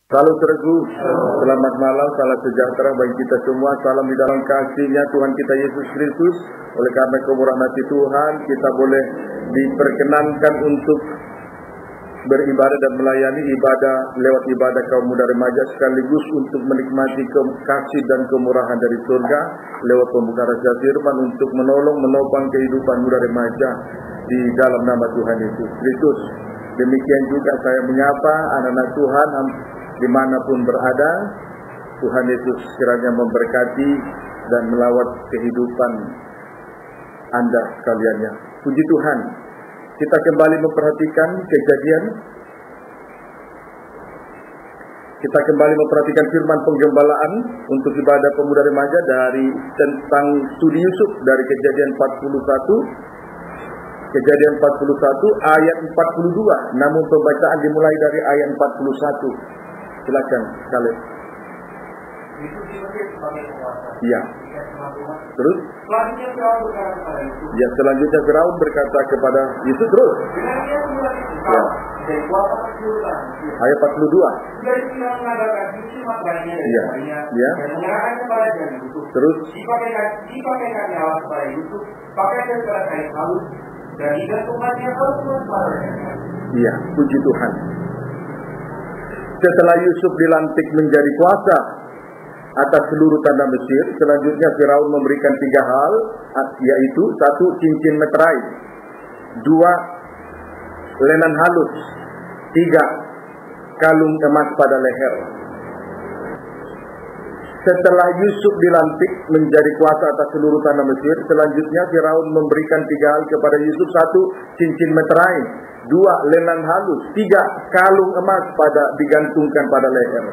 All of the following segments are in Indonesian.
Salam tergu, selamat malam, salam sejahtera bagi kita semua. Salam di dalam kasih-Nya Tuhan kita Yesus Kristus. Oleh karena kemurahan hati Tuhan, kita boleh diperkenankan untuk beribadah dan melayani ibadah lewat ibadah kaum muda remaja, sekaligus untuk menikmati kasih dan kemurahan dari surga lewat pembukaan rahasia firman untuk menolong menopang kehidupan muda remaja di dalam nama Tuhan Yesus Kristus. Demikian juga saya menyapa anak-anak Tuhan dimanapun berada. Tuhan Yesus kiranya memberkati dan melawat kehidupan Anda sekaliannya. Puji Tuhan, kita kembali memperhatikan kejadian. Kita kembali memperhatikan firman penggembalaan untuk ibadah pemuda remaja dari tentang studi Yusuf dari kejadian 41. Kejadian 41 ayat 42. Namun pembacaan dimulai dari ayat 41. Silakan sekali. Ya. Terus? Ya, selanjutnya Firaun berkata kepada Yusuf terus. Ya. Ayat 42. Ya. Ya. Terus? Iya, puji Tuhan. Setelah Yusuf dilantik menjadi kuasa atas seluruh tanah Mesir, selanjutnya Firaun memberikan 3 hal, yaitu 1. Cincin meterai, 2. Lenan halus, 3. Kalung emas pada leher. Setelah Yusuf dilantik menjadi kuasa atas seluruh tanah Mesir, selanjutnya Firaun memberikan 3 hal kepada Yusuf. 1. Cincin meterai, 2. Lenan halus, 3. Kalung emas digantungkan pada leher.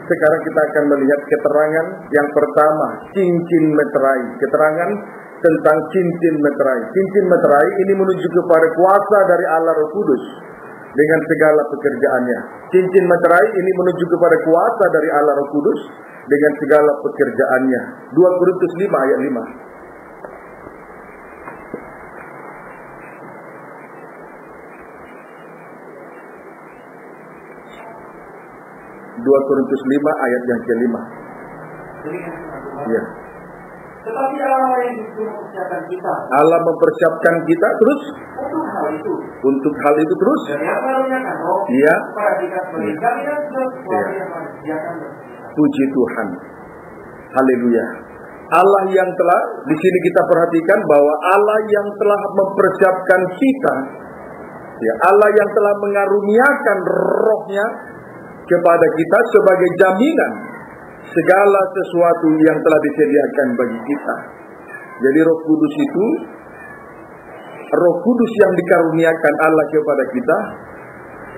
Sekarang kita akan melihat keterangan yang pertama, cincin meterai. Keterangan tentang cincin meterai. Cincin meterai ini menuju kepada kuasa dari Allah Roh Kudus dengan segala pekerjaannya. Cincin meterai ini menuju kepada kuasa dari Allah Roh Kudus dengan segala pekerjaannya. 2 Korintus 5 ayat 5. 2 Korintus 5 ayat yang ke-5. Ya. Tetapi Allah yang mempersiapkan kita. Allah mempersiapkan kita terus untuk hal itu. Untuk hal itu terus. Dan yang mengaruniakan roh ya. Kepada kita sebagai jaminan sesuatu yang disediakan. Puji Tuhan. Haleluya. Allah yang telah, di sini kita perhatikan bahwa Allah yang telah mempersiapkan kita, ya, Allah yang telah mengaruniakan rohnya kepada kita sebagai jaminan segala sesuatu yang telah disediakan bagi kita. Jadi Roh Kudus itu, Roh Kudus yang dikaruniakan Allah kepada kita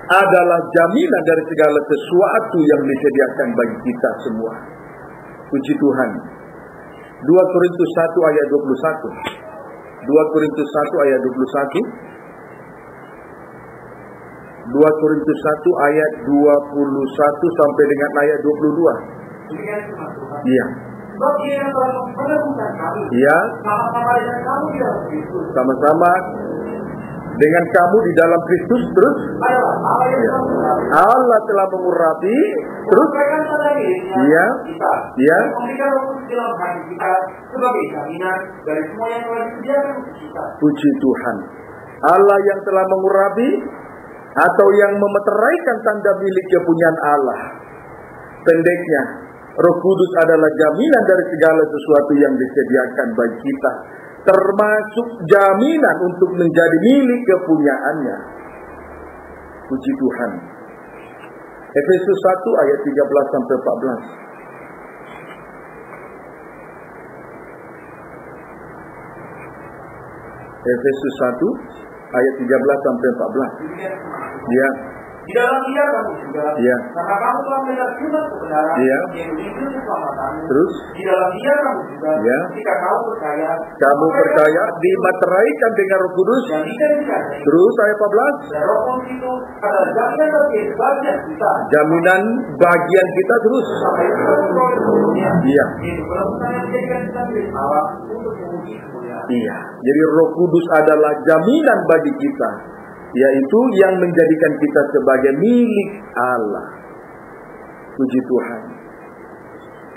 adalah jaminan dari segala sesuatu yang disediakan bagi kita semua. Puji Tuhan. 2 Korintus 1 ayat 21. 2 Korintus 1 ayat 21. 2 Korintus 1 ayat 21 sampai dengan ayat 22. Iya. Iya. Sama-sama dengan kamu di dalam Kristus terus. Allah telah mengurapi terus. Iya. Iya. Puji Tuhan. Allah yang telah mengurapi atau yang memeteraikan tanda milik kepunyaan Allah. Pendeknya, Roh Kudus adalah jaminan dari segala sesuatu yang disediakan bagi kita, termasuk jaminan untuk menjadi milik kepunyaannya. Puji Tuhan. Efesus 1 ayat 13 sampai 14. Efesus 1 ayat 13 sampai 14. Ya. Di dalam Dia kamu juga. Ya. Karena kamu telah mendengar firman kebenaran ya. yang menunjukkan keselamatan. Terus. Di dalam Dia kamu juga. Ya. Ketika kamu percaya. Kamu percaya dimateraikan dengan Roh Kudus. Terus ayat 14. Dan Roh Kudus itu adalah jaminan bagian kita. Jaminan bagian kita terus. Iya. Iya. Jadi Roh Kudus adalah jaminan bagi kita, yaitu yang menjadikan kita sebagai milik Allah. Puji Tuhan.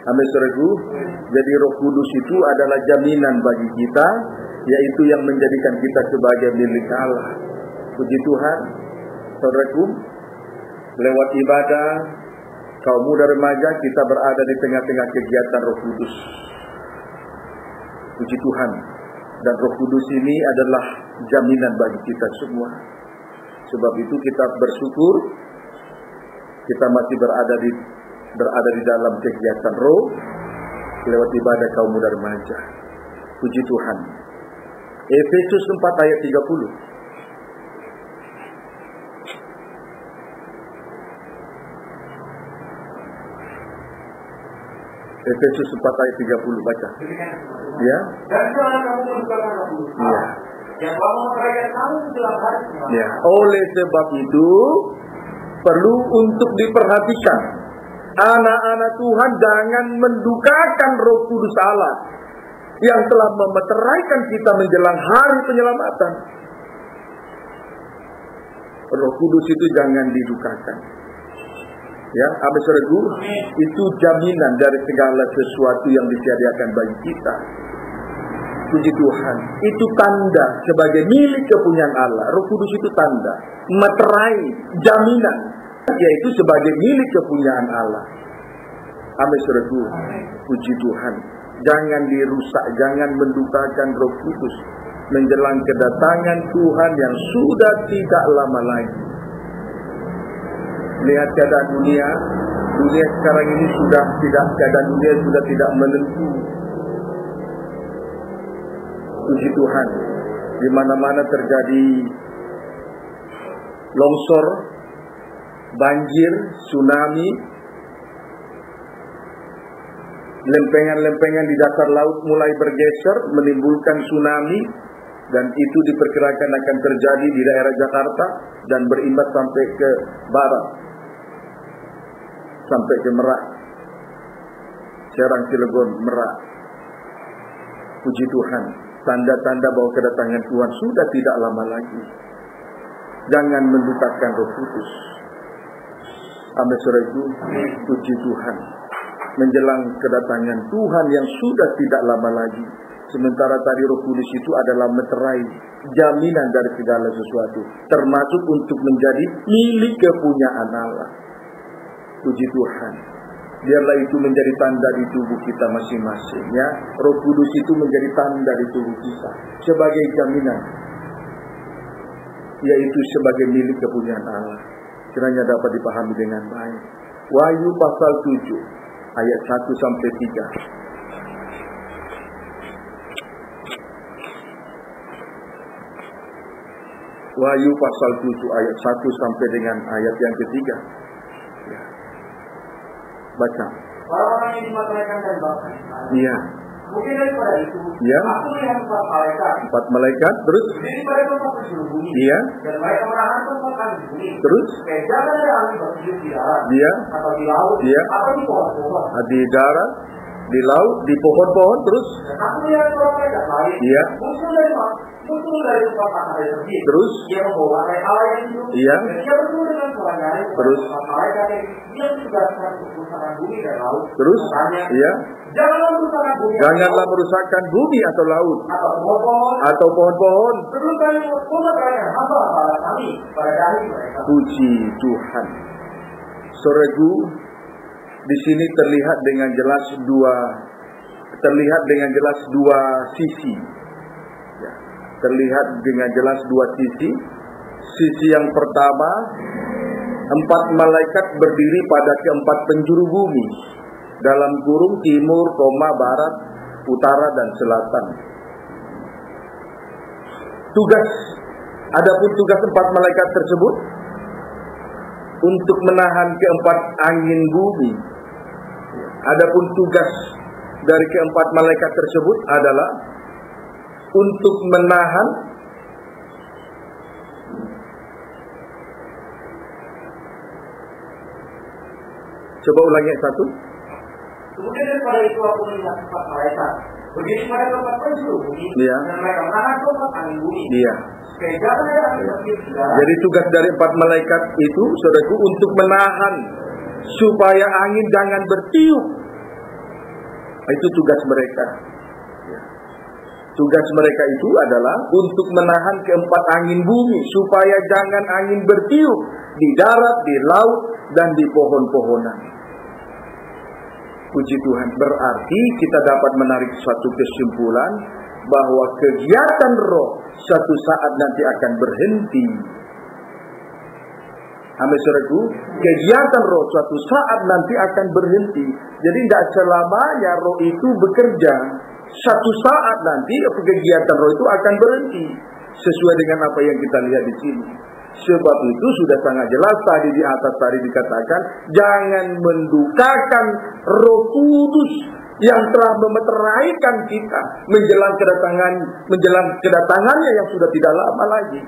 Amin saudaraku. Jadi Roh Kudus itu adalah jaminan bagi kita, yaitu yang menjadikan kita sebagai milik Allah. Puji Tuhan. Saudaraku, lewat ibadah kaum muda remaja kita berada di tengah-tengah kegiatan Roh Kudus. Puji Tuhan. Dan Roh Kudus ini adalah jaminan bagi kita semua. Sebab itu kita bersyukur kita masih berada di dalam kegiatan Roh lewat ibadah kaum muda remaja. Puji Tuhan. Efesus 4 ayat 30. Efesus 4 ayat 30 baca. Ya. Dan jangan kamu mendukakan Roh Kudus. Ya. Yang telah mempercayakan kamu dalam hari semalam. Ya. Oleh sebab itu perlu untuk diperhatikan. Anak-anak Tuhan jangan mendukakan Roh Kudus Allah yang telah memeteraikan kita menjelang hari penyelamatan. Roh Kudus itu jangan didukakan. Ya, amin saudaraku, itu jaminan dari segala sesuatu yang disediakan bagi kita. Puji Tuhan, itu tanda sebagai milik kepunyaan Allah. Roh Kudus itu tanda, meterai, jaminan, yaitu sebagai milik kepunyaan Allah. Amin saudaraku, puji Tuhan. Jangan dirusak, jangan mendukakan Roh Kudus menjelang kedatangan Tuhan yang sudah tidak lama lagi. Lihat keadaan dunia sekarang ini keadaan dunia sudah tidak menentu. Puji Tuhan, di mana-mana terjadi longsor, banjir, tsunami, lempengan-lempengan di dasar laut mulai bergeser menimbulkan tsunami, dan itu diperkirakan akan terjadi di daerah Jakarta dan berimbas sampai ke barat, sampai ke Merak, Serang, Cilegon, Merak. Puji Tuhan, tanda-tanda bahwa kedatangan Tuhan sudah tidak lama lagi. Jangan mendukakan Roh Kudus. Amin saudaraku, puji Tuhan. Menjelang kedatangan Tuhan yang sudah tidak lama lagi. Sementara tadi Roh Kudus itu adalah meterai, jaminan dari segala sesuatu, termasuk untuk menjadi milik kepunyaan Allah. Puji Tuhan. Biarlah itu menjadi tanda di tubuh kita masing-masing, ya. Roh Kudus itu menjadi tanda di tubuh kita sebagai jaminan, yaitu sebagai milik kepunyaan Allah. Kiranya dapat dipahami dengan baik. Wahyu pasal 7 ayat 1 sampai 3. Wahyu pasal 7 ayat 1 sampai dengan ayat yang ketiga. Ya. Baca. Orang yang dimateraikan dari Bapa. Iya. Mungkin daripada itu, ya. Aku melihat 4 malaikat. 4 malaikat, terus? Berdiri pada tempat penjuru bumi. Iya. Dan mereka menahan tempat kami di bumi. Terus? Jangan ada angin bertiup di darat. Iya. Atau di laut. Iya. Atau di pohon-pohon. Di darat, di laut, di pohon-pohon, terus? Dan aku melihat seorang malaikat lain. Iya. Muncul dari tempat matahari terbit. Terus? Dia membawa Allah yang hidup. Iya. Dan dia bertemu dengan suara nyaring. Terus? Malaikat yang ditugaskan untuk kerusakan bumi dan laut. Terus? Katanya, iya. Janganlah merusakkan bumi. Janganlah merusakkan bumi atau laut. Atau pohon-pohon. Sebelum kami memerintahkan hamba kami pada dahi mereka. Puji Tuhan. Saudaraku, di sini terlihat dengan jelas dua sisi. Ya, terlihat dengan jelas dua sisi. Sisi yang pertama, 4 malaikat berdiri pada keempat penjuru bumi, dalam kurung timur, barat, utara, dan selatan. Adapun tugas 4 malaikat tersebut untuk menahan keempat angin bumi. Adapun tugas dari keempat malaikat tersebut adalah untuk menahan coba ulangi yang satu. Kemudian daripada itu aku melihat 4 malaikat berdiri pada tempat penjuru bumi, iya. Dan mereka menahan tempat angin bumi. Iya. Jadi tugas dari 4 malaikat itu, saudaraku, untuk menahan supaya angin jangan bertiup. Itu tugas mereka. Tugas mereka itu adalah untuk menahan keempat angin bumi, supaya jangan angin bertiup di darat, di laut, dan di pohon-pohonan. Puji Tuhan, berarti kita dapat menarik suatu kesimpulan bahwa kegiatan roh suatu saat nanti akan berhenti. Amin, saudaraku, kegiatan roh suatu saat nanti akan berhenti. Jadi tidak selamanya roh itu bekerja. Satu saat nanti kegiatan roh itu akan berhenti, sesuai dengan apa yang kita lihat di sini. Sebab itu sudah sangat jelas tadi di atas tadi dikatakan, jangan mendukakan Roh Kudus yang telah memeteraikan kita menjelang kedatangannya yang sudah tidak lama lagi,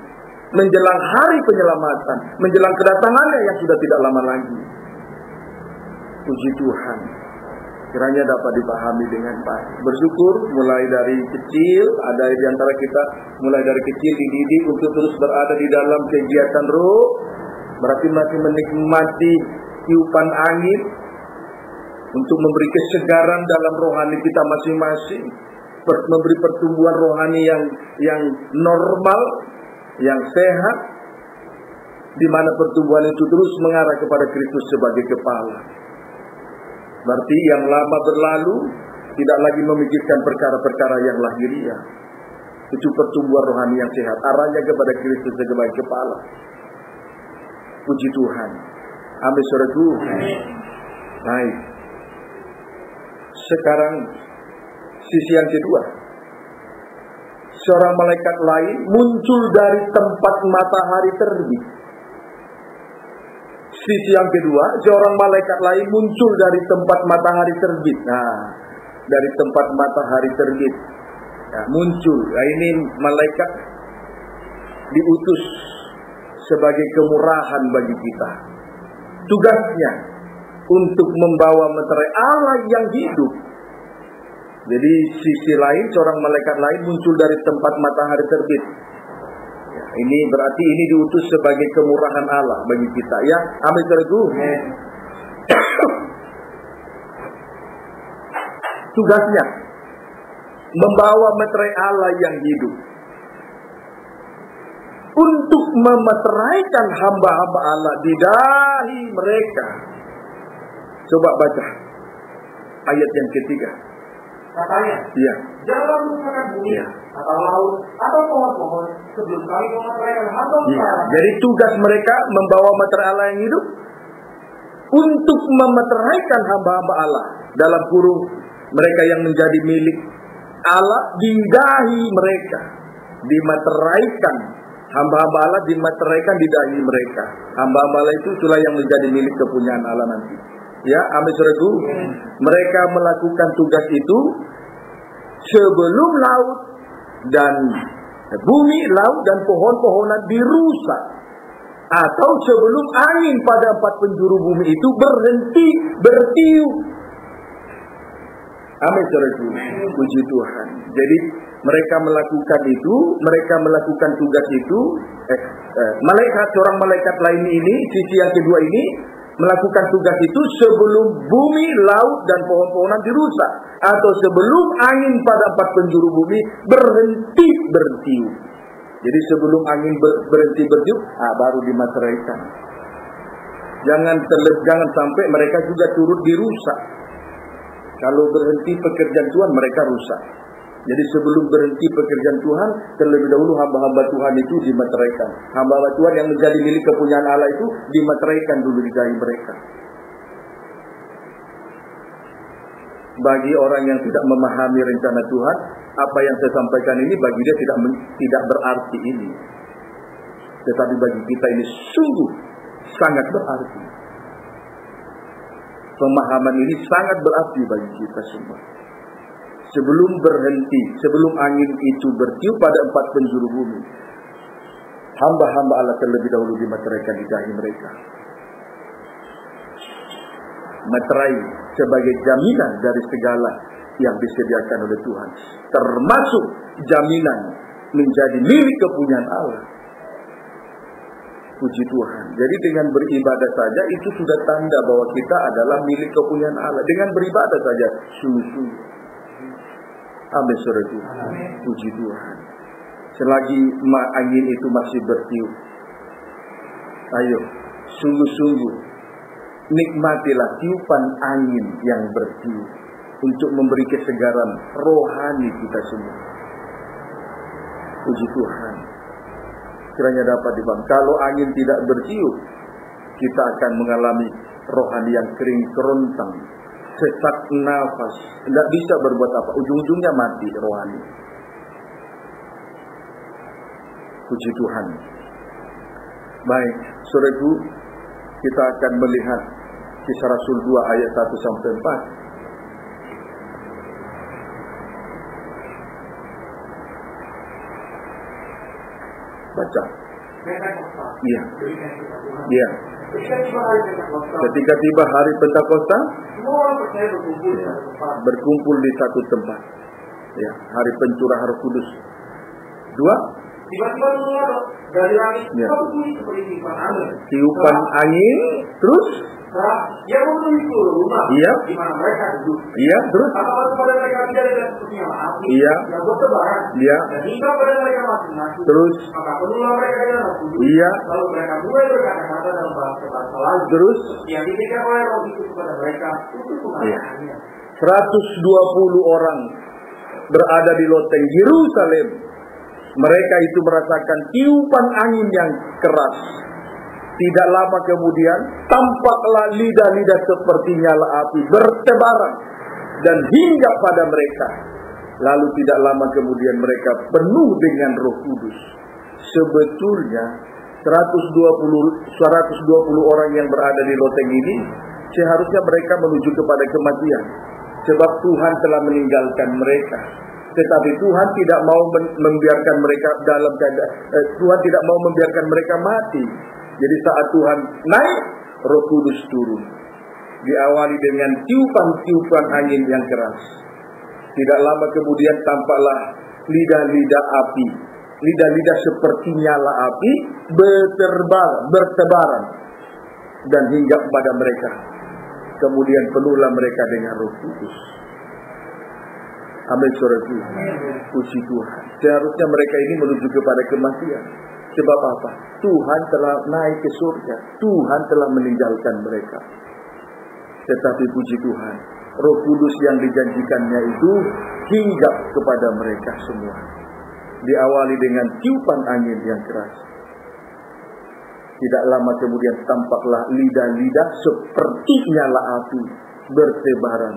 menjelang hari penyelamatan, menjelang kedatangannya yang sudah tidak lama lagi. Puji Tuhan, kiranya dapat dipahami dengan baik. Bersyukur mulai dari kecil, ada di antara kita mulai dari kecil dididik untuk terus berada di dalam kegiatan roh, berarti masih menikmati tiupan angin untuk memberi kesegaran dalam rohani kita masing-masing, memberi pertumbuhan rohani yang normal, yang sehat, di mana pertumbuhan itu terus mengarah kepada Kristus sebagai kepala. Berarti yang lama berlalu, tidak lagi memikirkan perkara-perkara yang lahiriah. Itu pertumbuhan rohani yang sehat, arahnya kepada Kristus sebagai kepala. Puji Tuhan. Amin, saudaraku. Baik. Sekarang sisi yang kedua. Seorang malaikat lain muncul dari tempat matahari terbit. Sisi yang kedua, seorang malaikat lain muncul dari tempat matahari terbit. Nah, dari tempat matahari terbit, nah, muncul. Nah, ini malaikat diutus sebagai kemurahan bagi kita. Tugasnya untuk membawa meterai Allah yang hidup. Jadi sisi lain, seorang malaikat lain muncul dari tempat matahari terbit. Ini berarti ini diutus sebagai kemurahan Allah bagi kita, ya. Amin, saudaraku. Tugasnya membawa meterai Allah yang hidup untuk memeteraikan hamba-hamba Allah di dahi mereka. Coba baca ayat yang ketiga. Katanya, ya. Jangan merupakan bumi, atau laut, atau pohon-pohon sebelum kami memeteraikan hamba Allah. Jadi tugas mereka membawa meterai Allah yang hidup untuk memeteraikan hamba-hamba Allah, dalam kurung mereka yang menjadi milik Allah di dahi mereka, dimeteraikan. Hamba-hamba Allah dimeteraikan di dahi mereka. Hamba-hamba Allah itu itulah yang menjadi milik kepunyaan Allah nanti. Ya, amin, saudaraku. Mereka melakukan tugas itu sebelum laut dan bumi, laut dan pohon-pohonan dirusak, atau sebelum angin pada 4 penjuru bumi itu berhenti bertiup. Amin, saudaraku. Puji Tuhan. Jadi mereka melakukan itu, mereka melakukan tugas itu. Seorang malaikat lain ini, sisi yang kedua ini, melakukan tugas itu sebelum bumi, laut, dan pohon-pohonan dirusak, atau sebelum angin pada 4 penjuru bumi berhenti bertiup. Jadi sebelum angin berhenti bertiup, baru dimateraikan. Jangan sampai mereka juga turut dirusak. Kalau berhenti pekerjaan Tuhan, mereka rusak. Jadi sebelum berhenti pekerjaan Tuhan, terlebih dahulu hamba-hamba Tuhan itu dimeteraikan. Hamba-hamba Tuhan yang menjadi milik kepunyaan Allah itu dimeteraikan dulu di dahi mereka. Bagi orang yang tidak memahami rencana Tuhan, apa yang saya sampaikan ini bagi dia tidak berarti ini. Tetapi bagi kita ini sungguh sangat berarti. Pemahaman ini sangat berarti bagi kita semua. Sebelum berhenti, sebelum angin itu bertiup pada 4 penjuru bumi, hamba-hamba Allah terlebih dahulu dimeteraikan di dahi mereka. Meterai sebagai jaminan dari segala yang disediakan oleh Tuhan, termasuk jaminan menjadi milik kepunyaan Allah. Puji Tuhan. Jadi dengan beribadah saja itu sudah tanda bahwa kita adalah milik kepunyaan Allah. Dengan beribadah saja sungguh-sungguh. Amin, saudaraku. Puji Tuhan. Selagi angin itu masih bertiup, ayo sungguh-sungguh nikmatilah tiupan angin yang bertiup untuk memberi kesegaran rohani kita semua. Puji Tuhan. Kiranya dapat dipahami. Kalau angin tidak bertiup, kita akan mengalami rohani yang kering kerontang, sesak nafas, tidak bisa berbuat apa, ujung-ujungnya mati rohani. Puji Tuhan. Baik, saudaraku, kita akan melihat Kisah Rasul 2 ayat 1 sampai 4. Baca. Iya. Iya. Ketika tiba hari Pentakosta, berkumpul di satu tempat. Ya, hari pencurahan Roh Kudus. 2. Tiba-tiba keluar dari langit satu bunyi seperti tiupan angin. Tiupan angin, terus dia memenuhi seluruh rumah. Iya. Di mana mereka duduk. Iya, terus Apa-apa kepada mereka tidak ada seperti yang api. Iya. Yang bertebaran. Iya. Dan hingga pada mereka masing-masing. Terus Maka penuhlah mereka dengan Roh Kudus. Iya. Lalu mereka mulai berkata-kata dalam bahasa lain. Terus Yang diberikan oleh Roh itu kepada mereka untuk mengatakannya. 120 orang berada di loteng Yerusalem. Mereka itu merasakan tiupan angin yang keras. Tidak lama kemudian tampaklah lidah-lidah seperti nyala api bertebaran dan hinggap pada mereka. Lalu tidak lama kemudian mereka penuh dengan Roh Kudus. Sebetulnya 120 orang yang berada di loteng ini seharusnya mereka menuju kepada kematian, sebab Tuhan telah meninggalkan mereka. Tetapi Tuhan tidak mau membiarkan mereka dalam keadaan Tuhan tidak mau membiarkan mereka mati. Jadi saat Tuhan naik, Roh Kudus turun. Diawali dengan tiupan-tiupan angin yang keras. Tidak lama kemudian tampaklah lidah-lidah api, lidah-lidah seperti nyala api bertebaran dan hinggap pada mereka. Kemudian penuhlah mereka dengan Roh Kudus. Amin, saudaraku. Puji Tuhan. Seharusnya mereka ini menuju kepada kematian. Sebab apa? Tuhan telah naik ke surga. Tuhan telah meninggalkan mereka. Tetapi puji Tuhan, Roh Kudus yang dijanjikannya itu hinggap kepada mereka semua. Diawali dengan tiupan angin yang keras. Tidak lama kemudian tampaklah lidah-lidah seperti nyala api bertebaran.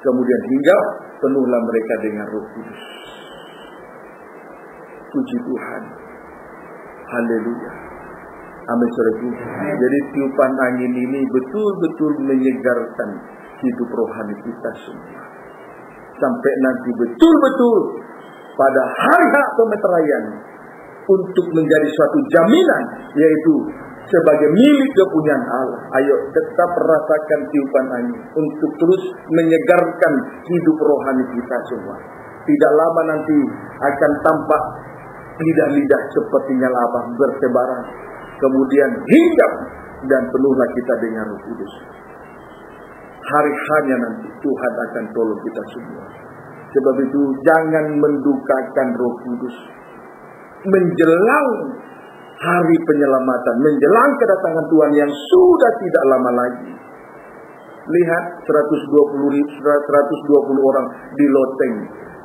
Kemudian hinggap, penuhlah mereka dengan Roh Kudus. Puji Tuhan. Haleluya. Amin, saudaraku. Jadi tiupan angin ini betul-betul menyegarkan hidup rohani kita semua. Sampai nanti betul-betul pada hari pemeteraian untuk menjadi suatu jaminan, yaitu sebagai milik kepunyaan Allah. Ayo tetap rasakan tiupan angin untuk terus menyegarkan hidup rohani kita semua. Tidak lama nanti akan tampak lidah-lidah seperti nyala api bertebaran. Kemudian hinggap dan penuhlah kita dengan Roh Kudus. Hari-harinya nanti Tuhan akan tolong kita semua. Sebab itu jangan mendukakan Roh Kudus. Menjelang hari penyelamatan, menjelang kedatangan Tuhan yang sudah tidak lama lagi. Lihat 120 orang di loteng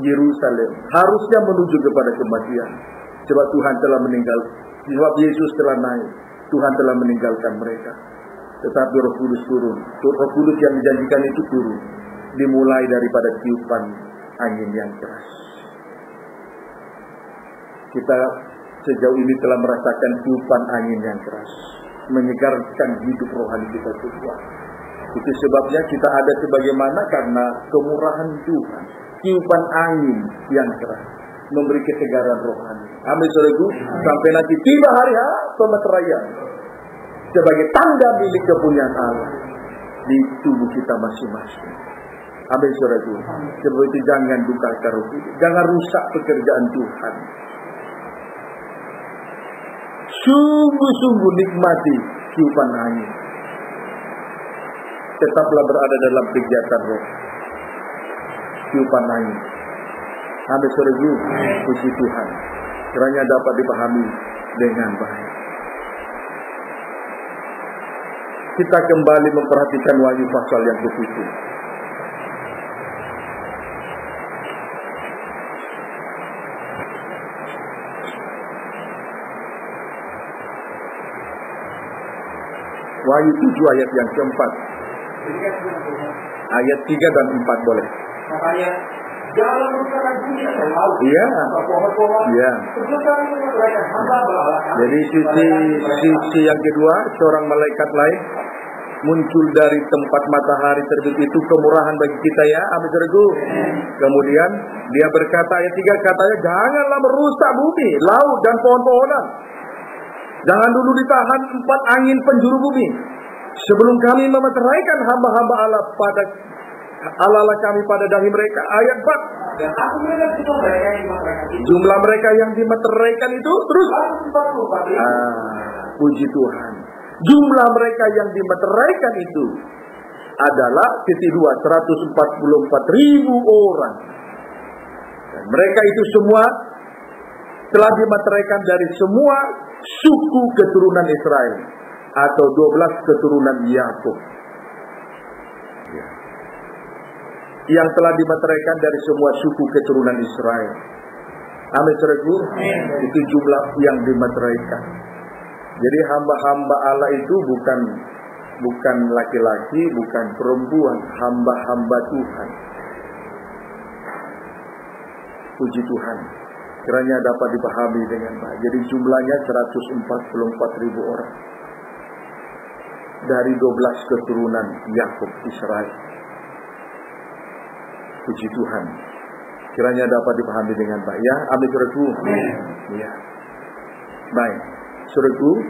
Yerusalem harusnya menuju kepada kematian. Sebab Tuhan telah meninggal, sebab Yesus telah naik, Tuhan telah meninggalkan mereka. Tetapi Roh Kudus turun. Roh Kudus yang dijanjikan itu turun. Dimulai daripada tiupan angin yang keras. Kita sejauh ini telah merasakan tiupan angin yang keras, menyegarkan hidup rohani kita semua. Itu sebabnya kita ada sebagaimana karena kemurahan Tuhan. Tiupan angin yang keras memberi kesegaran rohani. Amin, saudaraku. Sampai nanti tiba hari pemeteraian sebagai tanda milik kepunyaan Allah di tubuh kita masing-masing. Amin, saudaraku. Sebab itu jangan dukakan Roh Kudus, jangan rusak pekerjaan Tuhan. sungguh-sungguh nikmati tiupan angin. Tetaplah berada dalam kegiatan roh. Tiupan angin. Amin saudaraku, puji Tuhan. Kiranya dapat dipahami dengan baik. Kita kembali memperhatikan Wahyu pasal yang ke-7. Wahyu 7 ayat yang keempat. Ayat 3 dan 4 boleh. Makanya jangan merupakan dunia dan laut. Iya. Pohon-pohon. Iya. Jadi sisi yang kedua, seorang malaikat lain muncul dari tempat matahari terbit itu, kemurahan bagi kita ya, amin saudaraku. Kemudian dia berkata, ayat 3 katanya, janganlah merusak bumi, laut dan pohon-pohonan. Jangan dulu ditahan 4 angin penjuru bumi, sebelum kami memeteraikan hamba-hamba Allah pada Allah kami pada dahi mereka. Ayat 4. Dan aku melihat mereka yang dimeteraikan itu. Jumlah mereka yang dimeteraikan itu terus. Puji Tuhan. Jumlah mereka yang dimeteraikan itu adalah titik 2, 144.000 orang. Dan mereka itu semua telah dimeteraikan dari semua suku keturunan Israel atau 12 keturunan Yakub. Yang telah dimeteraikan dari semua suku keturunan Israel. Amin saudaraku. Itu jumlah yang dimeteraikan. Jadi hamba-hamba Allah itu bukan laki-laki, bukan perempuan, hamba-hamba Tuhan. Puji Tuhan. Kiranya dapat dipahami dengan baik. Jadi jumlahnya 144.000 orang. Dari 12 keturunan Yakub Israel. Puji Tuhan. Kiranya dapat dipahami dengan baik. Ya, amin saudaraku. Ya. Baik. Saudaraku,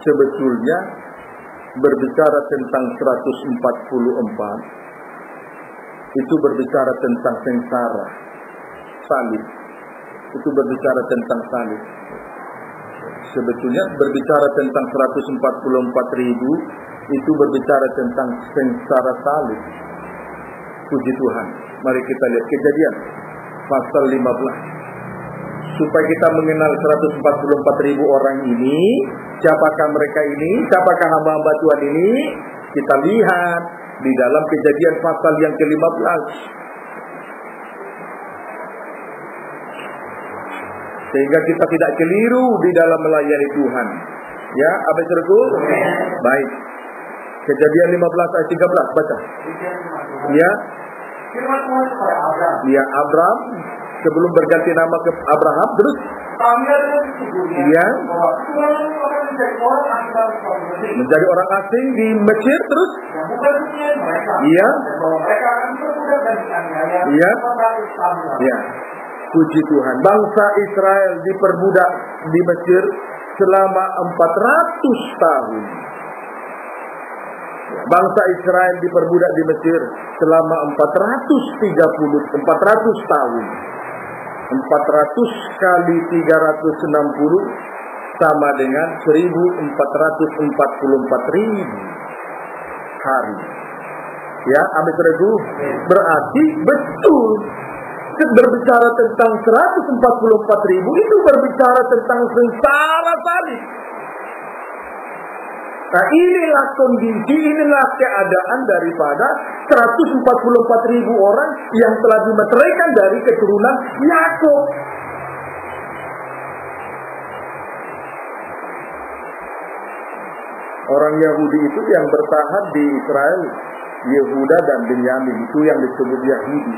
sebetulnya berbicara tentang 144 itu berbicara tentang sengsara, salib. Itu berbicara tentang salib. Sebetulnya berbicara tentang 144.000 itu berbicara tentang sengsara salib. Puji Tuhan. Mari kita lihat Kejadian pasal 15. Supaya kita mengenal 144.000 orang ini, siapakah mereka ini, siapakah hamba-hamba Tuhan ini, kita lihat di dalam Kejadian pasal yang ke-15. Sehingga kita tidak keliru di dalam melayani Tuhan. Ya, apa saudaraku? Baik. Kejadian 15 ayat 13, baca. Ya. Firman Tuhan kepada Abraham. Ya, Abraham sebelum berganti nama ke Abraham, terus Iya. Menjadi orang asing di Mesir, terus iya. Iya. Iya. Puji Tuhan. Bangsa Israel diperbudak di Mesir selama 400 tahun. Bangsa Israel diperbudak di Mesir selama 400 tahun. 400 kali 360 sama dengan 1444.000 hari. Ya, amin saudaraku. Berarti betul berbicara tentang 144.000 itu berbicara tentang sengsara salib. Nah, inilah kondisi, inilah keadaan daripada 144.000 orang yang telah dimeteraikan dari keturunan Yakub. Orang Yahudi itu yang bertahan di Israel, Yehuda dan Benyamin, itu yang disebut Yahudi.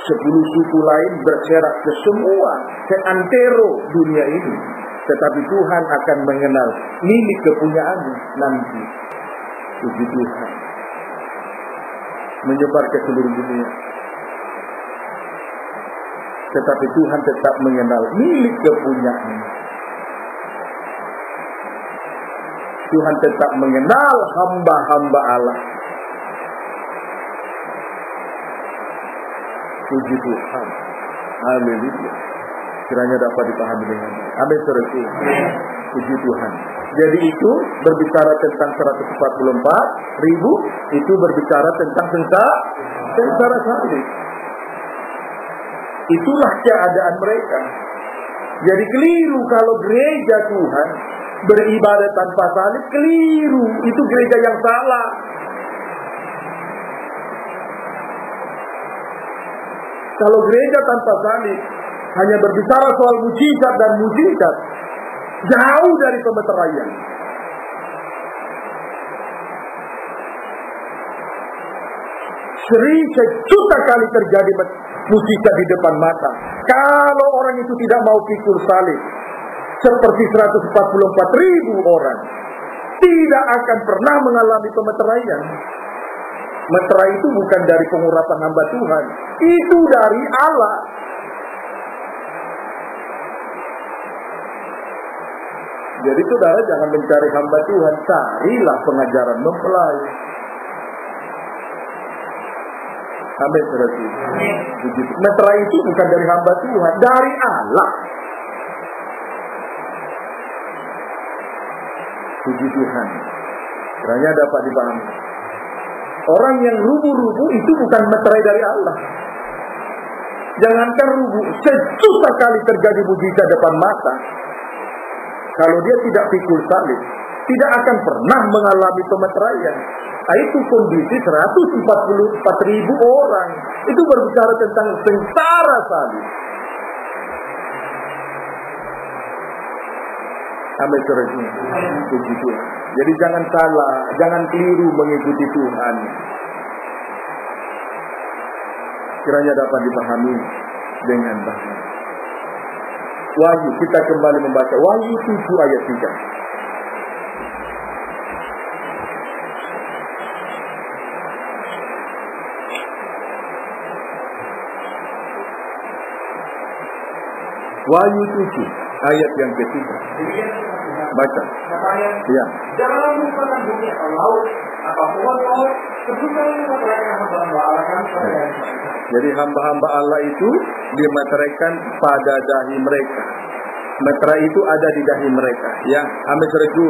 10 suku lain berserak ke semua, ke antero dunia ini. Tetapi Tuhan akan mengenal milik kepunyaannya nanti. Puji Tuhan. Menyebar ke seluruh dunia. Tetapi Tuhan tetap mengenal milik kepunyaannya. Tuhan tetap mengenal hamba-hamba Allah. Puji Tuhan. Haleluya. Kiranya dapat dipahami dengan baik. Amin saudaraku. Puji Tuhan. Jadi itu berbicara tentang 144.000, itu berbicara tentang sengsara salib. Itulah keadaan mereka. Jadi keliru kalau gereja Tuhan beribadah tanpa salib, keliru. Itu gereja yang salah. Kalau gereja tanpa salib hanya berbicara soal mujizat dan mujizat, jauh dari pemeteraian. Sejuta kali terjadi mujizat di depan mata. Kalau orang itu tidak mau pikul salib, seperti 144.000 orang, tidak akan pernah mengalami pemeteraian. Meterai itu bukan dari pengurapan hamba Tuhan, itu dari Allah. Jadi saudara jangan mencari hamba Tuhan, carilah pengajaran mempelai. Amin, saudara. Meterai itu bukan dari hamba Tuhan, dari Allah. Puji Tuhan. Kiranya dapat dipahami. Orang yang rubuh-rubuh itu bukan meterai dari Allah. Jangankan rubuh, sejuta kali terjadi mujizat depan mata, kalau dia tidak pikul salib, tidak akan pernah mengalami pemeteraian. Itu kondisi 144.000 orang. Itu berbicara tentang sengsara salib. Amin, saudara. Puji Tuhan. Jadi jangan salah, jangan keliru mengikuti Tuhan. Kiranya dapat dipahami dengan baik. Wahyu, kita kembali membaca Wahyu 7 ayat 3. Wahyu 7 ayat yang ketiga. Baca. Ya. Janganlah melupakan bumi atau laut, apa pohon-pohon, kesukaan memeteraikan hamba-hamba Allah kami pada dahi. Jadi hamba-hamba Allah itu dimeteraikan pada dahi mereka. Meterai itu ada di dahi mereka. Ya, amin, saudara.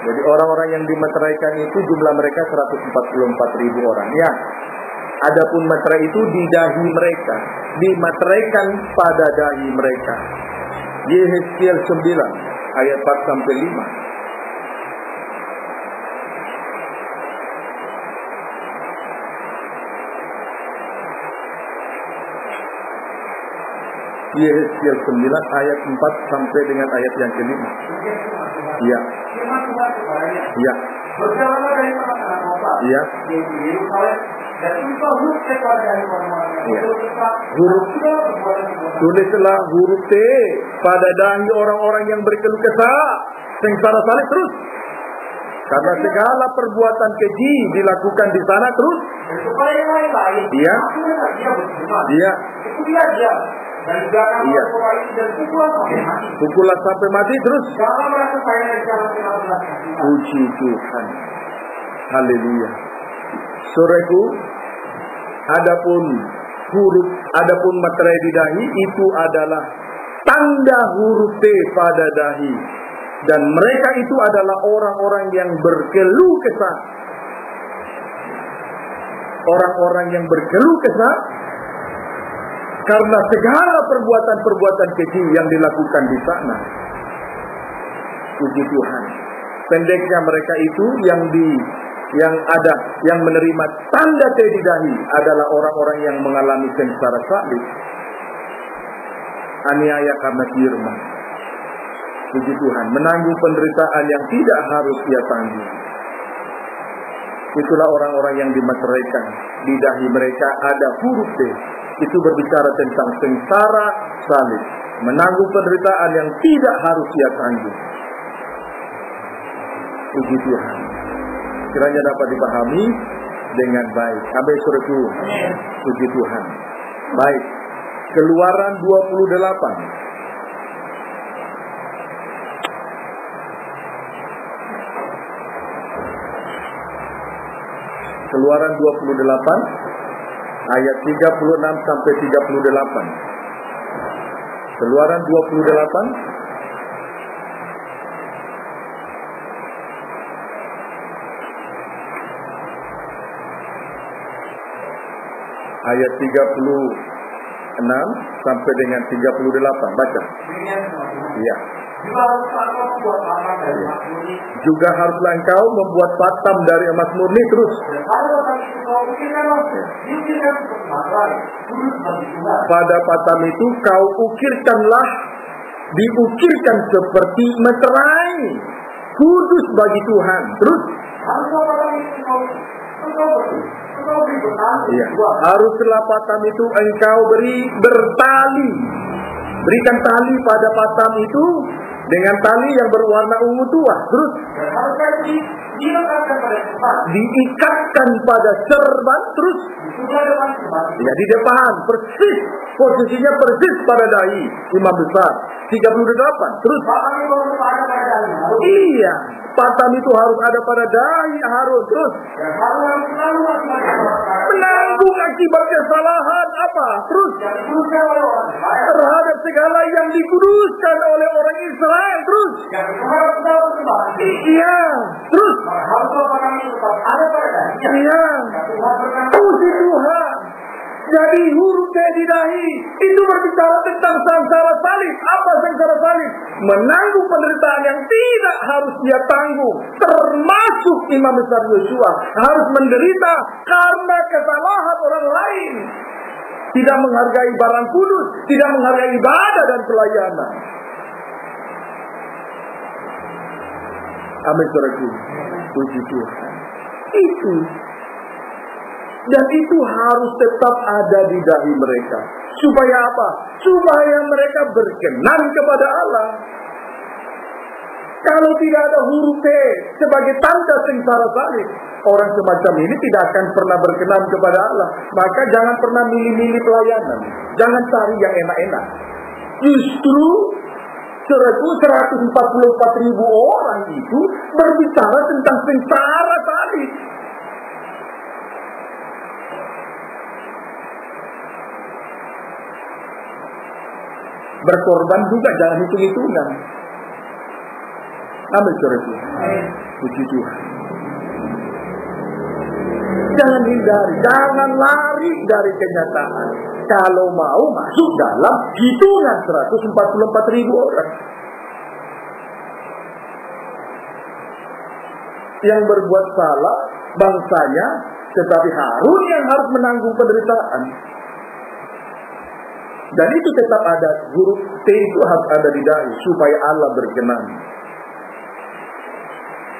Jadi orang-orang yang dimeteraikan itu jumlah mereka 144.000 orang. Ya. Adapun meterai itu di dahi mereka, dimeteraikan pada dahi mereka. Yehezkiel 9 ayat 4 sampai 5. Yehezkiel 9 ayat 4 sampai dengan ayat yang kelima. Iya. Iya. Berjalanlah dari tengah-tengah kota. Iya. Yaitu Yerusalem, dan tulislah huruf T pada orang-orang yang huruf tulislah huruf T pada dahi orang-orang yang berkeluh kesah, sengsara salib terus. Karena segala perbuatan keji dilakukan di sana terus. Dan supaya yang lain-lain, iya. Iya. Itu dia. Dan jangan dan pukulan sampai mati. Pukulan sampai mati terus. Jangan merasa saya dari jalan belas. Puji Tuhan. Haleluya. Saudaraku, adapun meterai di dahi itu adalah tanda huruf T pada dahi. Dan mereka itu adalah orang-orang yang berkeluh kesah. Orang-orang yang berkeluh kesah karena segala perbuatan-perbuatan keji yang dilakukan di sana. Puji Tuhan. Pendeknya mereka itu yang menerima tanda T di dahi adalah orang-orang yang mengalami sengsara salib, aniaya karena firman. Puji Tuhan, menanggung penderitaan yang tidak harus ia tanggung. Itulah orang-orang yang dimeteraikan. Di dahi mereka ada huruf T. Itu berbicara tentang sengsara salib, menanggung penderitaan yang tidak harus ia tanggung. Puji Tuhan. Kiranya dapat dipahami dengan baik. Sampai suruhku. Puji Tuhan. Baik. Keluaran 28. Keluaran 28 ayat 36 sampai 38. Keluaran 28 ayat 36 sampai dengan 38. Baca. Iya. Juga haruslah engkau membuat patam dari emas murni. Terus. Pada patam itu kau ukirkanlah, diukirkan seperti meterai, kudus bagi Tuhan. Terus. Ya. Haruslah patam itu engkau bertali. Berikan tali pada patam itu dengan tali yang berwarna ungu tua. Terus diikatkan pada serban. Terus ya, di depan persis, posisinya persis pada dahi imam besar. 38. Terus iya, patam itu harus ada pada dahi Harun. Terus menanggung akibat kesalahan apa? Terus terhadap segala yang dikuduskan oleh orang Israel. Terus iya. Terus iya. Puji Tuhan. Jadi huruf T di dahi itu berbicara tentang sengsara salib. Apa sengsara salib? Menanggung penderitaan yang tidak harus dia tanggung. Termasuk Imam Besar Yosua harus menderita karena kesalahan orang lain. Tidak menghargai barang kudus, tidak menghargai ibadah dan pelayanan. Amin, saudaraku. Puji Tuhan. Itu. Dan itu harus tetap ada di dahi mereka. Supaya apa? Supaya mereka berkenan kepada Allah. Kalau tidak ada huruf T sebagai tanda sengsara salib, orang semacam ini tidak akan pernah berkenan kepada Allah. Maka jangan pernah milih-milih pelayanan. Jangan cari yang enak-enak. Justru 144.000 orang itu berbicara tentang sengsara salib. Berkorban juga jangan hitung-hitungan. Amin, saudaraku. Puji Tuhan. Jangan hindari, jangan lari dari kenyataan. Kalau mau masuk dalam hitungan 144.000 orang yang berbuat salah bangsanya, tetapi Harun yang harus menanggung penderitaan. Dan itu tetap ada, huruf T itu harus ada di dahi supaya Allah berkenan.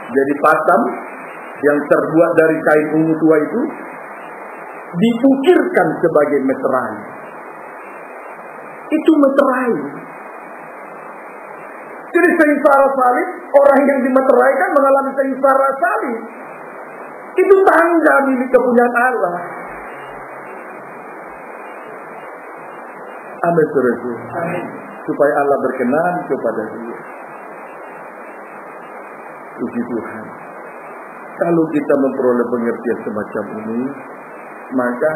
Jadi patam yang terbuat dari kain ungu tua itu diukirkan sebagai meterai. Itu meterai. Jadi sengsara salib, orang yang dimeterai kan mengalami sengsara salib. Itu tanda milik kepunyaan Allah. Amin, saudaraku. Supaya Allah berkenan kepada dia. Puji Tuhan. Kalau kita memperoleh pengertian semacam ini, maka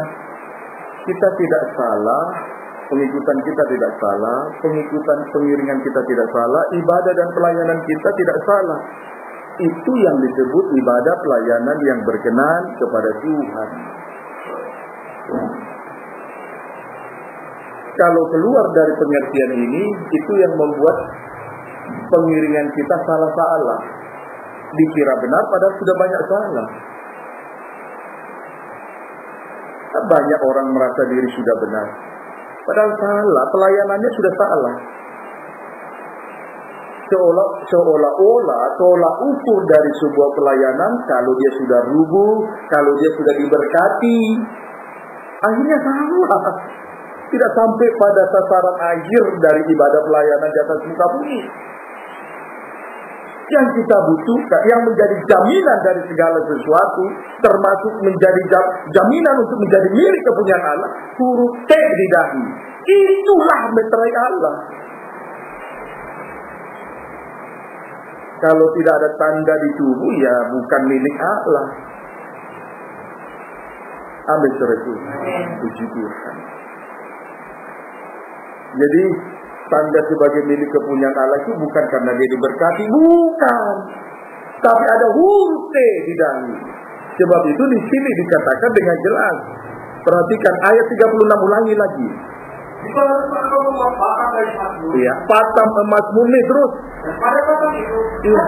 kita tidak salah, pengikutan kita tidak salah, pengiringan kita tidak salah, ibadah dan pelayanan kita tidak salah. Itu yang disebut ibadah pelayanan yang berkenan kepada Tuhan. Kalau keluar dari pengertian ini, itu yang membuat pengiringan kita salah-salah. Dikira benar padahal sudah banyak salah. Banyak orang merasa diri sudah benar, padahal salah, pelayanannya sudah salah. Seolah-olah tolak ukur dari sebuah pelayanan, kalau dia sudah rubuh, kalau dia sudah diberkati, akhirnya salah. Tidak sampai pada sasaran akhir dari ibadah pelayanan di atas muka bumi. Yang kita butuhkan, yang menjadi jaminan dari segala sesuatu, termasuk menjadi jaminan untuk menjadi milik kepunyaan Allah, huruf T di dahi. Itulah meterai Allah. Kalau tidak ada tanda di tubuh, ya bukan milik Allah. Amin, saudaraku. Puji Tuhan. Jadi tanda sebagai milik kepunyaan Allah itu bukan karena dia diberkati, bukan. Tapi ada huruf T di dahi. Sebab itu di sini dikatakan dengan jelas, Perhatikan ayat 36, ulangi lagi. Jika engkau membuat batang dari emas murni, Iya, patang emas murni terus. dan pada batang itu, Iya.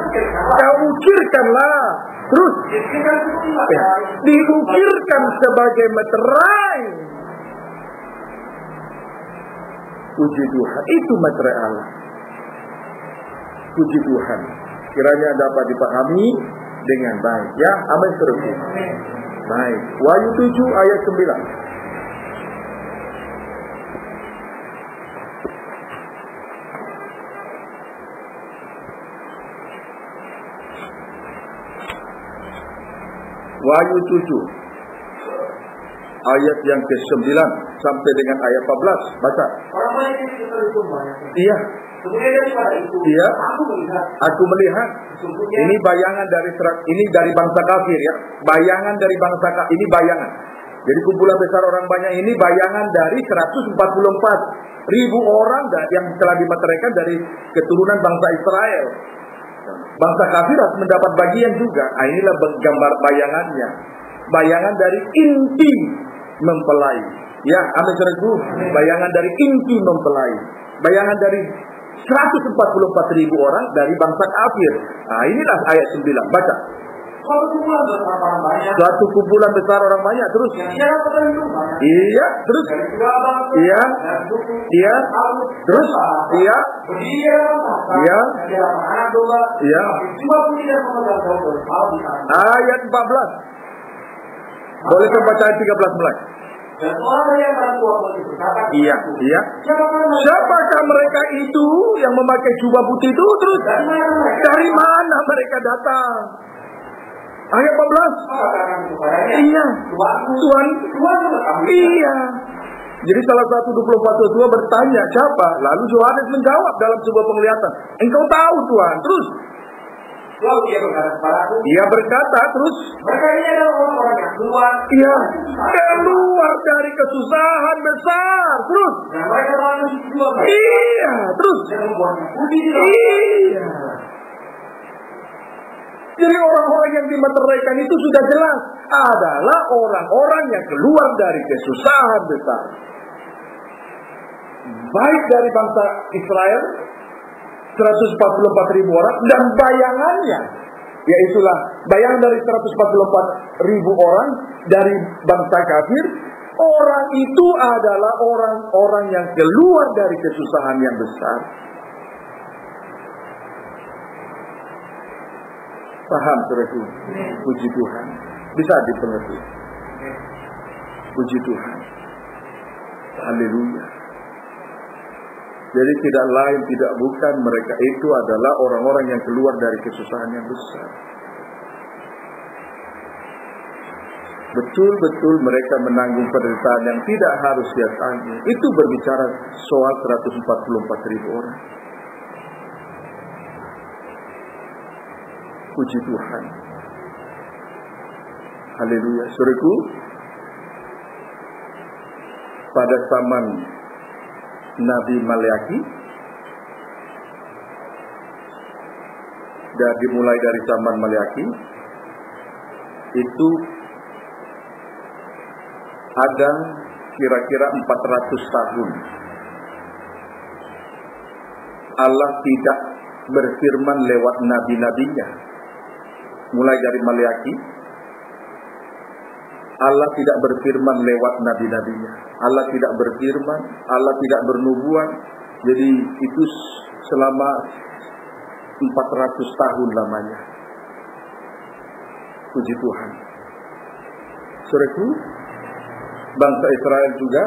Kau ukirkanlah. Terus. dibikinkan seperti Ya. materai, Diukirkan sebagai meterai. Puji Tuhan, itu materai Allah. Puji Tuhan, kiranya dapat dipahami dengan baik. Ya, amin saudaraku. Baik, Wahyu 7 ayat 9. Wahyu 7 ayat yang ke-9 sampai dengan ayat 14. Baca. orang banyak yang kita hitung banyak. Iya, Kemudian daripada itu, Iya. aku melihat aku melihat ini bayangan ini dari bangsa kafir ya. Bayangan dari bangsa kafir, ini bayangan. Jadi kumpulan besar orang banyak ini bayangan dari 144.000 orang yang telah dimeteraikan dari keturunan bangsa Israel. Bangsa kafir harus mendapat bagian juga. Nah, inilah gambar bayangannya. Bayangan dari inti mempelai. Ya, amin saudaraku. Bayangan dari inti mempelai. Bayangan dari 144.000 orang dari bangsa kafir. Nah, inilah ayat 9. Baca. suatu kumpulan besar orang banyak, Suatu kumpulan besar orang banyak. Terus. yang tidak terhitung banyak. Iya. Terus. Dari segala bangsa, Iya. dan suku, Iya. alus, Terus. bahasa, Iya. berdiri di dalam tahta, Iya. dan di dalam anak domba, Iya. tapi cuma pun tidak memegang daun berpau di sana. Ayat 14. Boleh kita baca ayat 13 mulai. Dan orang yang antara tua itu berkata, Iya. Iya. Siapakah mereka itu yang memakai jubah putih itu? Terus. Dari mana mereka? Dari mana mereka datang? Ayat 14. Maka katakan kepadanya, Iya. Tuanku, Tuhan. Tuhan mengetahui. Iya. Jadi salah satu 24:2 bertanya, siapa? Lalu Yohanes menjawab dalam sebuah penglihatan, engkau tahu Tuhan. Terus. Lalu dia berkata kepadaku, Dia berkata terus. mereka ini adalah orang-orang yang keluar, Iya. Keluar dari kesusahan besar. Terus. dan mereka telah menjual mereka, Iya. Terus. dan membuatnya putih di dalam. Iya. Jadi orang-orang yang dimeteraikan itu sudah jelas adalah orang-orang yang keluar dari kesusahan besar. Baik dari bangsa Israel 144.000 orang dan bayangannya, yaitulah bayangan dari 144.000 orang dari bangsa kafir. Orang itu adalah orang-orang yang keluar dari kesusahan yang besar. Paham saudaraku? Puji Tuhan. Bisa dipengerti. Puji Tuhan. Haleluya. Jadi tidak lain tidak bukan mereka itu adalah orang-orang yang keluar dari kesusahan yang besar. Betul-betul mereka menanggung penderitaan yang tidak harus dia tanggung. Itu berbicara soal 144.000 orang. Puji Tuhan. Haleluya. Saudaraku, pada zaman Nabi Maleaki, dan dimulai dari zaman Maleaki, itu ada kira-kira 400 tahun Allah tidak berfirman lewat nabi-nabinya. Mulai dari Maleaki, Allah tidak berfirman lewat nabi-nabinya. Allah tidak berfirman, Allah tidak bernubuat. Jadi itu selama 400 tahun lamanya. Puji Tuhan. Saudaraku, bangsa Israel juga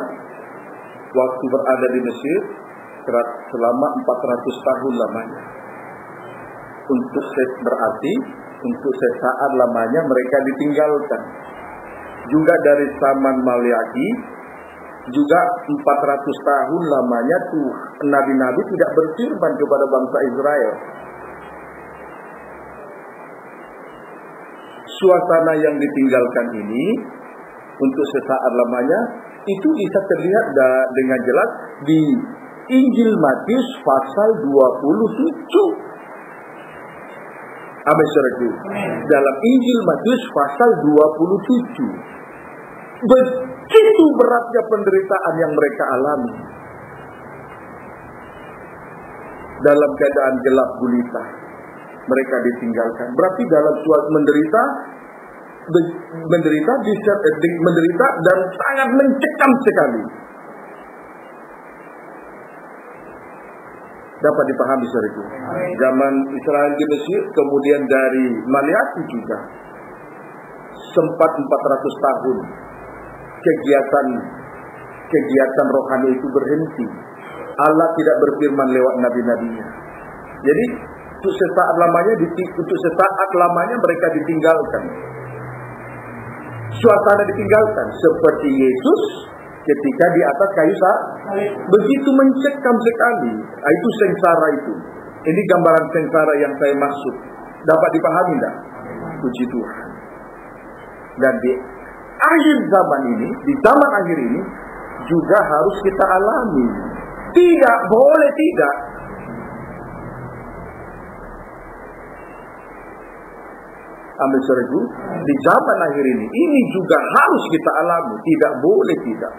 waktu berada di Mesir selama 400 tahun lamanya. Untuk sesaat lamanya mereka ditinggalkan. Juga dari zaman Maleaki, juga 400 tahun lamanya tuh nabi-nabi tidak berfirman kepada bangsa Israel. Suasana yang ditinggalkan ini untuk sesaat lamanya itu bisa terlihat dengan jelas di Injil Matius pasal 27. Amin saudaraku. Dalam Injil Matius pasal 27. Begitu Begitu beratnya penderitaan yang mereka alami. Dalam keadaan gelap gulita, mereka ditinggalkan. Berarti dalam suatu menderita dan sangat mencekam sekali. Dapat dipahami saudaraku. Zaman Israel di Mesir, kemudian dari Maleakhi juga, sempat 400 tahun kegiatan rohani itu berhenti. Allah tidak berfirman lewat nabi-nabinya. Jadi untuk sesaat lamanya mereka ditinggalkan. Suasana ditinggalkan seperti Yesus ketika di atas kayu salib. Begitu mencekam sekali. Itu sengsara itu. Ini gambaran sengsara yang saya maksud. Dapat dipahami tidak? Puji Tuhan. Dan di akhir zaman ini, di zaman akhir ini juga harus kita alami. Tidak boleh tidak. Amin saudaraku. Di zaman akhir ini juga harus kita alami. Tidak boleh tidak.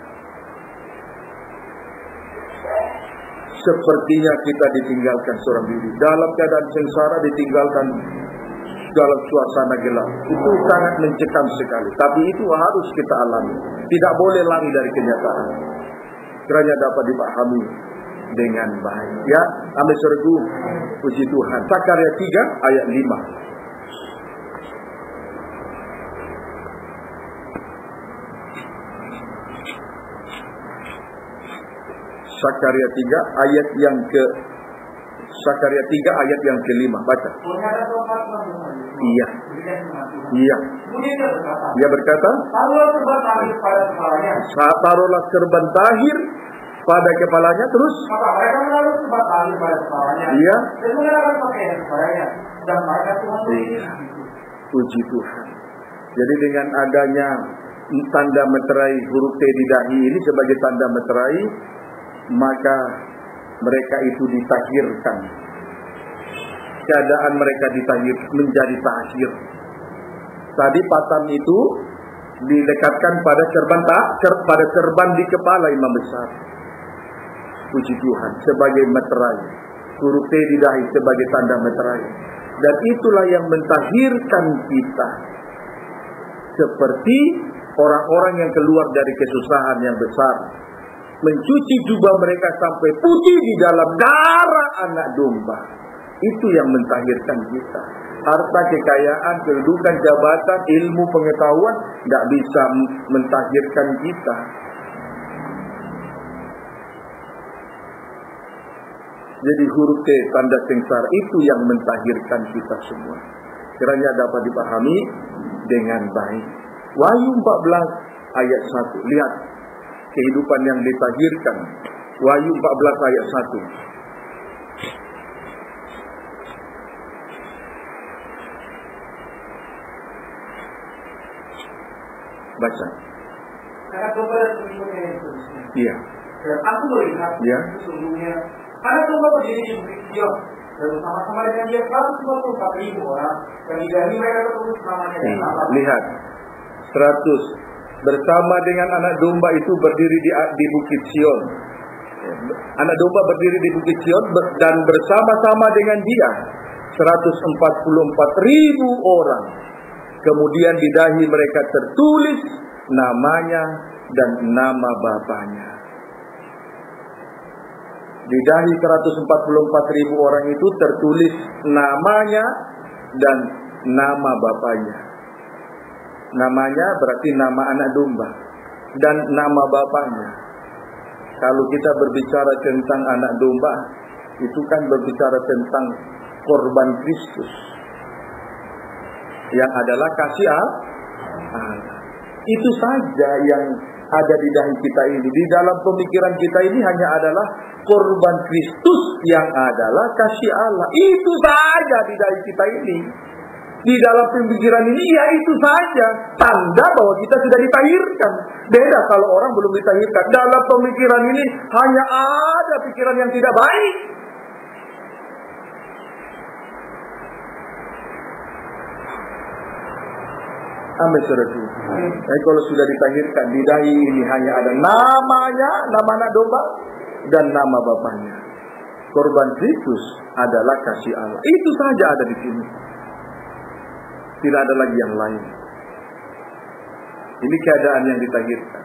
Sepertinya kita ditinggalkan seorang diri. Dalam keadaan sengsara ditinggalkan dalam suasana gelap. Itu sangat mencekam sekali. Tapi itu harus kita alami. Tidak boleh lari dari kenyataan. Kiranya dapat dipahami dengan baik. Ya, amin saudaraku. Puji Tuhan. Sakarya 3 ayat 5. Sakaria 3 ayat yang ke-5. Baca. Iya. Dia berkata, taruhlah serban tahir pada kepalanya, terus maka mereka menaruh serban tahir pada kepalanya. Iya. Dan mengenakan pakaian kepadanya. Dan mereka Tuhan iya. Puji Tuhan. Jadi dengan adanya tanda meterai huruf T di dahi ini sebagai tanda meterai, maka mereka itu ditahirkan. Keadaan mereka ditahir menjadi tahir. Tadi patam itu dilekatkan pada serban di kepala imam besar. Puji Tuhan, sebagai meterai. Huruf T di dahi sebagai tanda meterai. Dan itulah yang mentahirkan kita. Seperti orang-orang yang keluar dari kesusahan yang besar, mencuci jubah mereka sampai putih di dalam darah anak domba. Itu yang mentahirkan kita. Harta, kekayaan, kedudukan, jabatan, ilmu, pengetahuan tidak bisa mentahirkan kita. Jadi huruf T tanda sengsara itu yang mentahirkan kita semua. Kiranya dapat dipahami dengan baik. Wahyu 14 ayat 1. Lihat kehidupan yang ditahirkan. Wahyu 14 ayat 1. Baca. Anak domba dan pengikutnya Yesus. Iya. Dan aku melihat sesungguhnya anak domba berdiri di bukit Sion, dan bersama-sama dengan dia 154.000 orang, dan di dahi mereka tertulis namanya dan nama. Lihat, 100 bersama dengan anak domba itu berdiri di bukit Sion. Anak domba berdiri di bukit Sion dan bersama-sama dengan dia 144.000 orang. Kemudian di dahi mereka tertulis namanya dan nama bapaknya. Di dahi 144.000 orang itu tertulis namanya dan nama bapaknya. Namanya berarti nama anak domba dan nama bapaknya. Kalau kita berbicara tentang anak domba, itu kan berbicara tentang korban Kristus, yang adalah kasih Allah. Itu saja yang ada di dahi kita ini. Di dalam pemikiran kita ini hanya adalah korban Kristus yang adalah kasih Allah. Itu saja di dahi kita ini. Di dalam pemikiran ini ya itu saja tanda bahwa kita sudah ditahirkan. Beda kalau orang belum ditahirkan. Dalam pemikiran ini hanya ada pikiran yang tidak baik. Amin saudaraku. Tapi kalau sudah ditahirkan, di dahi ini hanya ada namanya, nama anak domba, dan nama Bapaknya. Korban Kristus adalah kasih Allah. Itu saja ada di sini. Tidak ada lagi yang lain. Ini keadaan yang ditahirkan.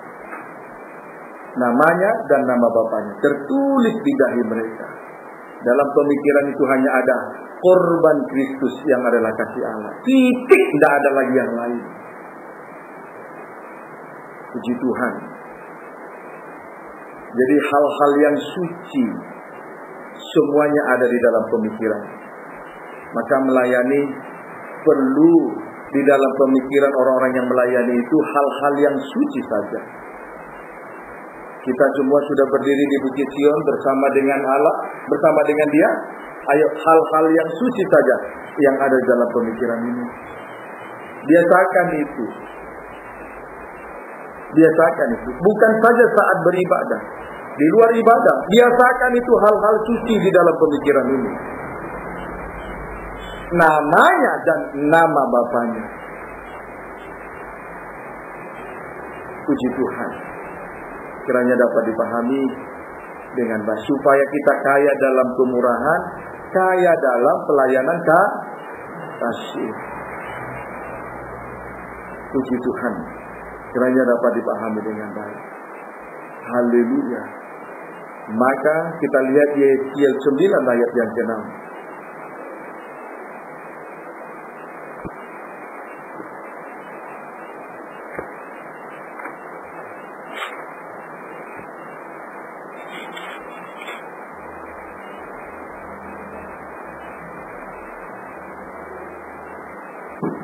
Namanya dan nama Bapaknya tertulis di dahi mereka. Dalam pemikiran itu hanya ada korban Kristus yang adalah kasih Allah. Titik, tidak ada lagi yang lain. Puji Tuhan. Jadi hal-hal yang suci semuanya ada di dalam pemikiran. Maka melayani perlu di dalam pemikiran orang-orang yang melayani itu hal-hal yang suci saja. Kita semua sudah berdiri di Bukit Sion bersama dengan Allah, bersama dengan Dia. Ayo hal-hal yang suci saja yang ada dalam pemikiran ini. Biasakan itu. Biasakan itu. Bukan saja saat beribadah. Di luar ibadah. Biasakan itu hal-hal suci di dalam pemikiran ini. Namanya dan nama Bapaknya. Puji Tuhan. Kiranya dapat dipahami dengan baik. Supaya kita kaya dalam kemurahan, kaya dalam pelayanan kasih. Puji Tuhan. Kiranya dapat dipahami dengan baik. Haleluya. Maka kita lihat Yeskiel 9 ayat yang ke-6.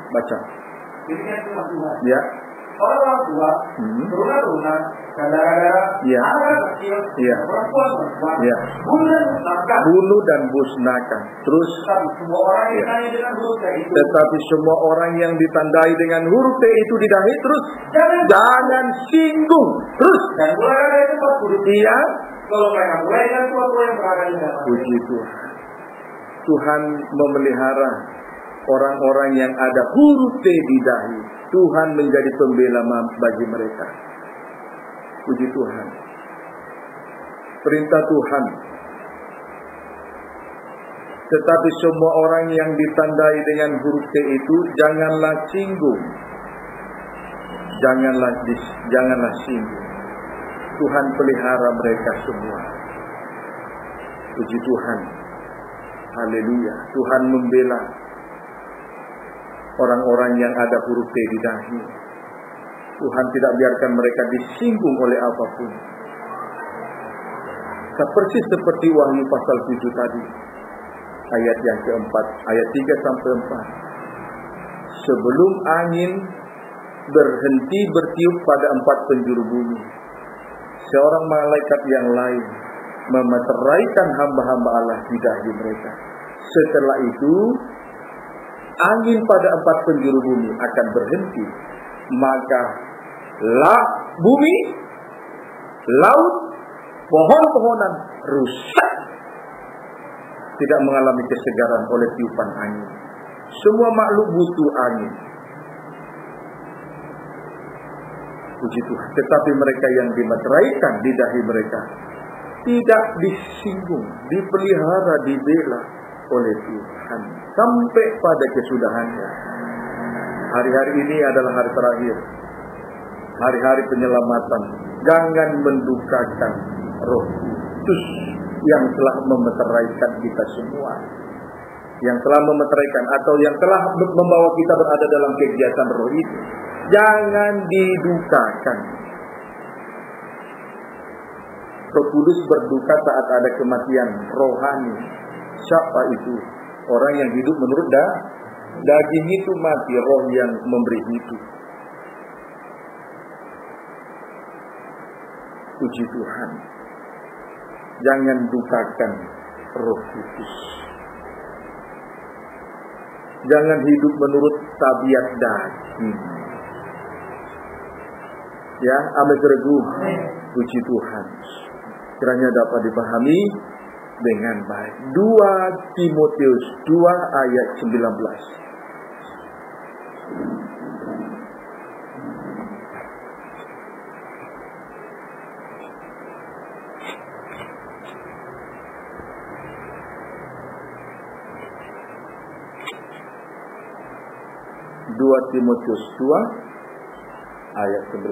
Baca. Ya. Orang tua, turunan-turunan, saudara-saudara, anak kecil, perempuan-perempuan, bunuh dan musnahkan. Terus, tetapi semua orang yang ditandai dengan huruf T itu di dahi, terus jangan singgung. Terus, dan mulai dari itu 40. Iya. Kalau mereka mulai dengan tua-tua yang berada di dalam. Puji Tuhan. Tuhan memelihara orang-orang yang ada huruf T di dahi. Tuhan menjadi pembela bagi mereka. Puji Tuhan. Perintah Tuhan. Tetapi semua orang yang ditandai dengan huruf T itu janganlah singgung. Janganlah singgung. Tuhan pelihara mereka semua. Puji Tuhan. Haleluya. Tuhan membela orang-orang yang ada huruf T di dahi. Tuhan tidak biarkan mereka disinggung oleh apapun. Persis seperti Wahyu pasal 7 tadi. Ayat yang keempat, ayat 3 sampai 4. Sebelum angin berhenti bertiup pada 4 penjuru bumi, seorang malaikat yang lain memeteraikan hamba-hamba Allah di dahi mereka. Setelah itu angin pada 4 penjuru bumi akan berhenti. Maka bumi, laut, pohon-pohonan rusak. Tidak mengalami kesegaran oleh tiupan angin. Semua makhluk butuh angin. Puji Tuhan. Tetapi mereka yang dimeteraikan di dahi mereka tidak disinggung, dipelihara, dibela oleh Tuhan sampai pada kesudahannya. Hari-hari ini adalah hari terakhir, hari-hari penyelamatan. Jangan mendukakan Roh Kudus yang telah memeteraikan kita semua, yang telah memeteraikan atau yang telah membawa kita berada dalam kegiatan roh itu. Jangan didukakan. Roh Kudus berduka saat ada kematian rohani. Siapa itu? Orang yang hidup menurut daging itu mati, roh yang memberi hidup. Puji Tuhan. Jangan dukakan Roh Kudus. Jangan hidup menurut tabiat daging. Ya, amin tergu. Puji Tuhan. Kiranya dapat dipahami dengan baik. 2 Timotius 2 ayat 19. 2 Timotius 2 ayat 11.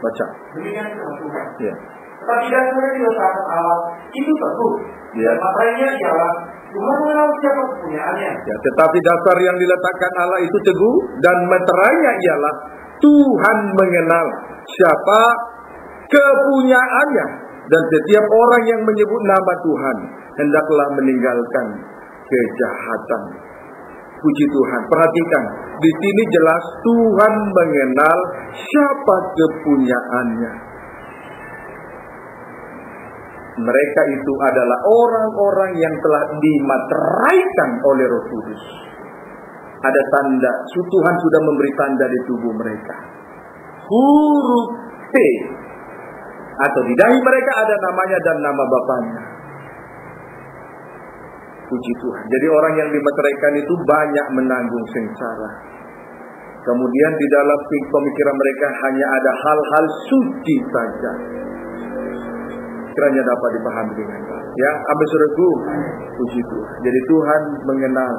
Baca. Demikian firman Tuhan. Ya. Tetapi dasarnya diletakkan Allah itu teguh. Ya. Dan materinya ialah Tuhan mengenal siapa kepunyaannya. Ya, tetapi dasar yang diletakkan Allah itu teguh dan meterainya ialah Tuhan mengenal siapa kepunyaannya, dan setiap orang yang menyebut nama Tuhan hendaklah meninggalkan kejahatan. Puji Tuhan. Perhatikan, di sini jelas Tuhan mengenal siapa kepunyaannya. Mereka itu adalah orang-orang yang telah dimateraikan oleh Roh Kudus. Ada tanda, Tuhan sudah memberi tanda di tubuh mereka. Huruf T, atau di dahi mereka ada namanya dan nama Bapaknya. Puji Tuhan. Jadi orang yang dimateraikan itu banyak menanggung sengsara. Kemudian di dalam pemikiran mereka hanya ada hal-hal suci saja. Kiranya dapat dipahami dengan baik. Ya, ambil saudaraku. Puji Tuhan. Jadi Tuhan mengenal.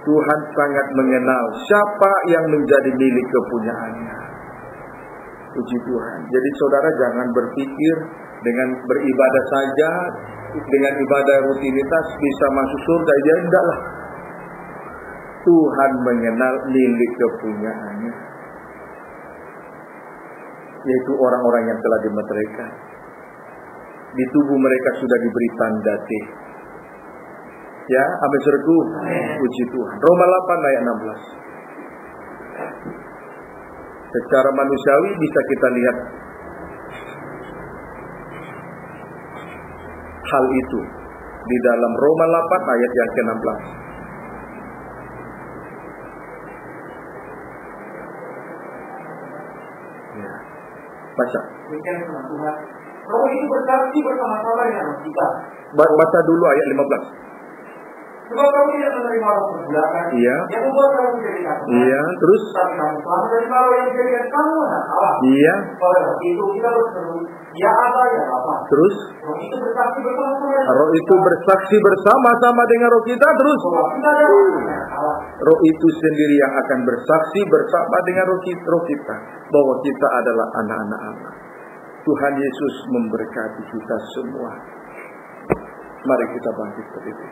Tuhan sangat mengenal siapa yang menjadi milik kepunyaannya. Puji Tuhan. Jadi saudara jangan berpikir dengan beribadah saja, dengan ibadah rutinitas bisa masuk surga. Ya enggaklah. Tuhan mengenal milik kepunyaannya, yaitu orang-orang yang telah dimeteraikan. Di tubuh mereka sudah diberi tanda T. Ya, amin saudaraku. Puji Tuhan. Roma 8 ayat 16. Secara manusiawi bisa kita lihat hal itu di dalam Roma 8 ayat yang ke-16. Ya. Baca. Demikian firman Tuhan. Roh itu bersaksi bersama-sama dengan roh kita. Baca dulu ayat 15. Sebab kamu tidak menerima roh perbudakan, Iya. yang membuat kamu menjadi takut. Iya, terus? Tapi kamu telah menerima roh yang menjadikan kamu anak Allah. Iya. Oleh roh itu kita berseru, ya Aba, ya Bapa. Terus? Roh itu bersaksi bersama-sama dengan Roh itu bersaksi bersama-sama dengan roh kita. Terus? bahwa kita adalah anak Allah. Roh itu sendiri yang akan bersaksi bersama dengan roh kita bahwa kita adalah anak-anak Allah. Tuhan Yesus memberkati kita semua. Mari kita bangkit berdiri.